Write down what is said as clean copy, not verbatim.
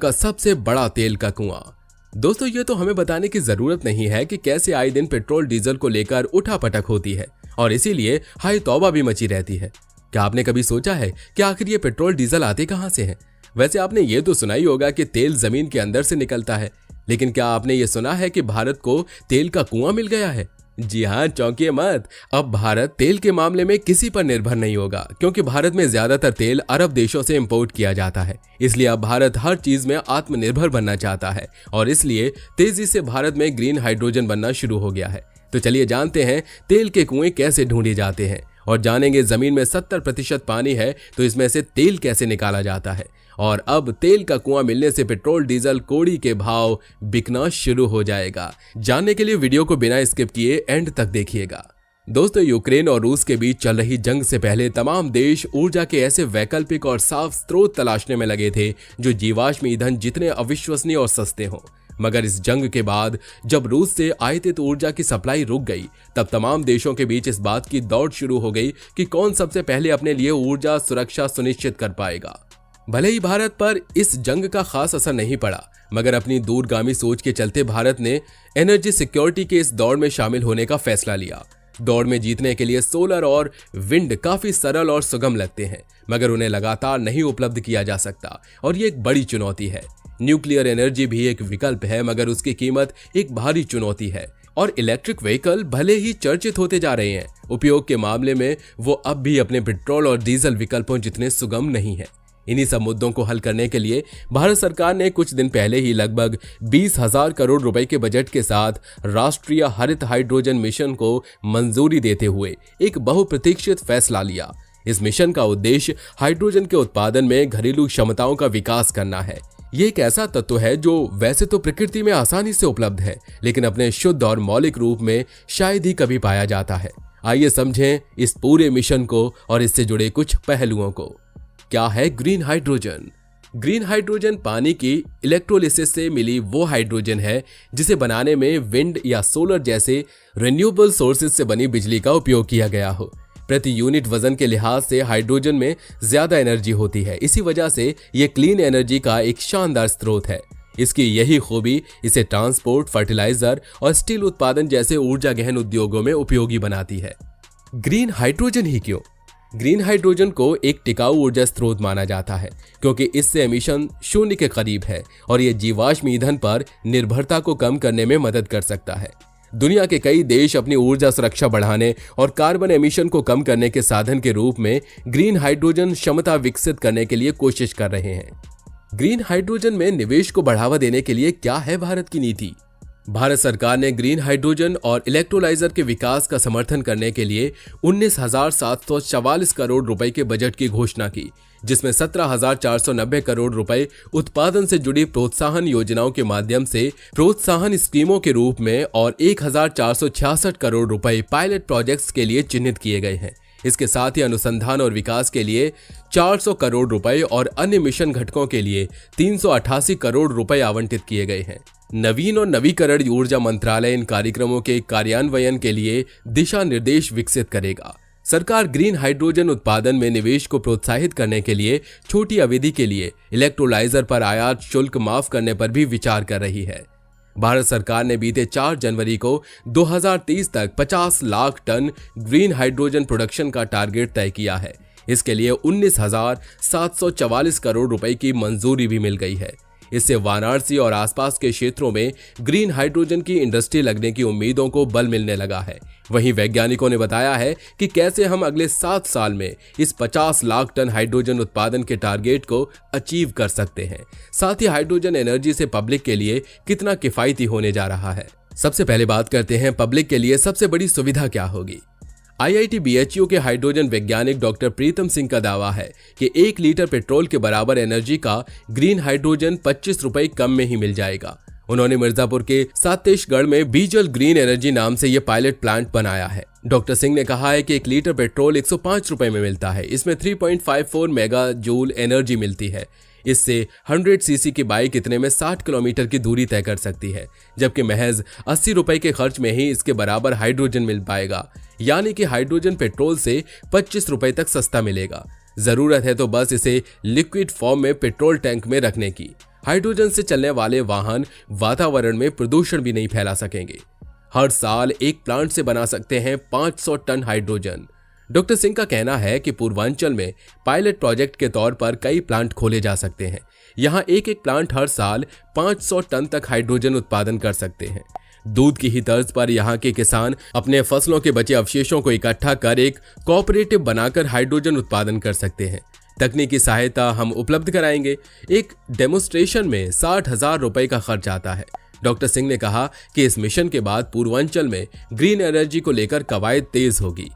का सबसे बड़ा तेल का कुआं। दोस्तों, ये तो हमें बताने की जरूरत नहीं है कि कैसे आए दिन पेट्रोल डीजल को लेकर उठापटक होती है और इसीलिए हाय तौबा भी मची रहती है। क्या आपने कभी सोचा है कि आखिर ये पेट्रोल डीजल आते कहां से हैं? वैसे आपने ये तो सुना ही होगा कि तेल जमीन के अंदर से निकलता है, लेकिन क्या आपने ये सुना है कि भारत को तेल का कुआं मिल गया है? जी हाँ, चौंकिए मत। अब भारत तेल के मामले में किसी पर निर्भर नहीं होगा, क्योंकि भारत में ज्यादातर तेल अरब देशों से इंपोर्ट किया जाता है। इसलिए अब भारत हर चीज में आत्मनिर्भर बनना चाहता है और इसलिए तेजी से भारत में ग्रीन हाइड्रोजन बनना शुरू हो गया है। तो चलिए जानते हैं तेल के कुएं कैसे ढूंढे जाते हैं और जानेंगे जमीन में 70% पानी है तो इसमें से तेल कैसे निकाला जाता है। और अब तेल का कुआं मिलने से पेट्रोल डीजल कोड़ी के भाव बिकना शुरू हो जाएगा। जानने के लिए वीडियो को बिना स्किप किए एंड तक देखिएगा। दोस्तों, यूक्रेन और रूस के बीच चल रही जंग से पहले तमाम देश ऊर्जा के ऐसे वैकल्पिक और साफ स्रोत तलाशने में लगे थे जो जीवाश्म ईंधन जितने अविश्वसनीय और सस्ते हों। मगर इस जंग के बाद जब रूस से आयातित ऊर्जा की सप्लाई रुक गई, तब तमाम देशों के बीच इस बात की दौड़ शुरू हो गई कि कौन सबसे पहले अपने लिए ऊर्जा सुरक्षा सुनिश्चित कर पाएगा। भले ही भारत पर इस जंग का खास असर नहीं पड़ा, मगर अपनी दूरगामी सोच के चलते भारत ने एनर्जी सिक्योरिटी के इस दौड़ में शामिल होने का फैसला लिया। दौड़ में जीतने के लिए सोलर और विंड काफी सरल और सुगम लगते हैं, मगर उन्हें लगातार नहीं उपलब्ध किया जा सकता और ये एक बड़ी चुनौती है। न्यूक्लियर एनर्जी भी एक विकल्प है, मगर उसकी कीमत एक भारी चुनौती है। और इलेक्ट्रिक व्हीकल भले ही चर्चित होते जा रहे हैं, उपयोग के मामले में वो अब भी अपने पेट्रोल और डीजल विकल्पों जितने सुगम नहीं है। इन्हीं सब मुद्दों को हल करने के लिए भारत सरकार ने कुछ दिन पहले ही लगभग 20,000 करोड़ रुपए के बजट के साथ राष्ट्रीय हरित हाइड्रोजन मिशन को मंजूरी देते हुए एक बहुप्रतीक्षित फैसला लिया। इस मिशन का उद्देश्य हाइड्रोजन के उत्पादन में घरेलू क्षमताओं का विकास करना है। ये एक ऐसा तत्व है जो वैसे तो प्रकृति में आसानी से उपलब्ध है, लेकिन अपने शुद्ध और मौलिक रूप में शायद ही कभी पाया जाता है। आइए समझें इस पूरे मिशन को और इससे जुड़े कुछ पहलुओं को। क्या है ग्रीन हाइड्रोजन? ग्रीन हाइड्रोजन पानी की इलेक्ट्रोलिसिस से मिली वो हाइड्रोजन है जिसे बनाने में विंड या सोलर जैसे रिन्यूएबल सोर्सेज से बनी बिजली का उपयोग किया गया हो। प्रति यूनिट वजन के लिहाज से हाइड्रोजन में ज्यादा एनर्जी होती है, इसी वजह से ये क्लीन एनर्जी का एक शानदार स्रोत है। इसकी यही खूबी इसे ट्रांसपोर्ट, फर्टिलाइजर और स्टील उत्पादन जैसे ऊर्जा गहन उद्योगों में उपयोगी बनाती है। ग्रीन हाइड्रोजन ही क्यों? ग्रीन हाइड्रोजन को एक टिकाऊ ऊर्जा स्रोत माना जाता है क्योंकि इससे एमिशन शून्य के करीब है और ये जीवाश्म ईंधन पर निर्भरता को कम करने में मदद कर सकता है। दुनिया के कई देश अपनी ऊर्जा सुरक्षा बढ़ाने और कार्बन एमिशन को कम करने के साधन के रूप में ग्रीन हाइड्रोजन क्षमता विकसित करने के लिए कोशिश कर रहे हैं। ग्रीन हाइड्रोजन में निवेश को बढ़ावा देने के लिए क्या है भारत की नीति? भारत सरकार ने ग्रीन हाइड्रोजन और इलेक्ट्रोलाइजर के विकास का समर्थन करने के लिए 19,744 करोड़ रुपए के बजट की घोषणा की, जिसमें 17,490 करोड़ रुपए उत्पादन से जुड़ी प्रोत्साहन योजनाओं के माध्यम से प्रोत्साहन स्कीमों के रूप में और 1,466 करोड़ रुपए पायलट प्रोजेक्ट्स के लिए चिन्हित किए गए हैं। इसके साथ ही अनुसंधान और विकास के लिए 400 करोड़ रुपए और अन्य मिशन घटकों के लिए 388 करोड़ रुपए आवंटित किए गए हैं। नवीन और नवीकरण ऊर्जा मंत्रालय इन कार्यक्रमों के कार्यान्वयन के लिए दिशा निर्देश विकसित करेगा। सरकार ग्रीन हाइड्रोजन उत्पादन में निवेश को प्रोत्साहित करने के लिए छोटी अवधि के लिए इलेक्ट्रोलाइजर पर आयात शुल्क माफ करने पर भी विचार कर रही है। भारत सरकार ने बीते 4 जनवरी को 2030 तक 50 lakh ton green hydrogen production का टारगेट तय किया है। इसके लिए 19,744 करोड़ रुपए की मंजूरी भी मिल गई है। इससे वाराणसी और आसपास के क्षेत्रों में ग्रीन हाइड्रोजन की इंडस्ट्री लगने की उम्मीदों को बल मिलने लगा है। वहीं वैज्ञानिकों ने बताया है कि कैसे हम अगले 7 साल में इस 50 लाख टन हाइड्रोजन उत्पादन के टारगेट को अचीव कर सकते हैं। साथ ही हाइड्रोजन एनर्जी से पब्लिक के लिए कितना किफायती होने जा रहा है। सबसे पहले बात करते हैं पब्लिक के लिए सबसे बड़ी सुविधा क्या होगी। IIT BHU के हाइड्रोजन वैज्ञानिक डॉक्टर प्रीतम सिंह का दावा है कि 1 लीटर पेट्रोल के बराबर एनर्जी का ग्रीन हाइड्रोजन 25 रुपए कम में ही मिल जाएगा। उन्होंने मिर्जापुर के सातेशगढ़ में बीजल ग्रीन एनर्जी नाम से यह पायलट प्लांट बनाया है। डॉक्टर सिंह ने कहा है कि 1 लीटर पेट्रोल 105 रुपए में मिलता है। इसमें 3.54 मेगा जूल एनर्जी मिलती है। इससे 100 सीसी की बाइक इतने में 60 किलोमीटर की दूरी तय कर सकती है, जबकि महज 80 रुपए के खर्च में ही इसके बराबर हाइड्रोजन मिल पाएगा। यानी कि हाइड्रोजन पेट्रोल से 25 रुपए तक सस्ता मिलेगा। जरूरत है तो बस इसे लिक्विड फॉर्म में पेट्रोल टैंक में रखने की। हाइड्रोजन से चलने वाले वाहन वातावरण में प्रदूषण भी नहीं फैला सकेंगे। हर साल एक प्लांट से बना सकते हैं 500 टन हाइड्रोजन। डॉक्टर सिंह का कहना है कि पूर्वांचल में पायलट प्रोजेक्ट के तौर पर कई प्लांट खोले जा सकते हैं। यहाँ एक एक प्लांट हर साल 500 टन तक हाइड्रोजन उत्पादन कर सकते हैं। दूध की ही तर्ज पर यहाँ के किसान अपने फसलों के बचे अवशेषों को इकट्ठा कर एक कोऑपरेटिव बनाकर हाइड्रोजन उत्पादन कर सकते हैं। तकनीकी सहायता हम उपलब्ध कराएंगे। एक डेमोन्स्ट्रेशन में 60,000 रुपए का खर्च आता है। डॉक्टर सिंह ने कहा कि इस मिशन के बाद पूर्वांचल में ग्रीन एनर्जी को लेकर कवायद तेज होगी।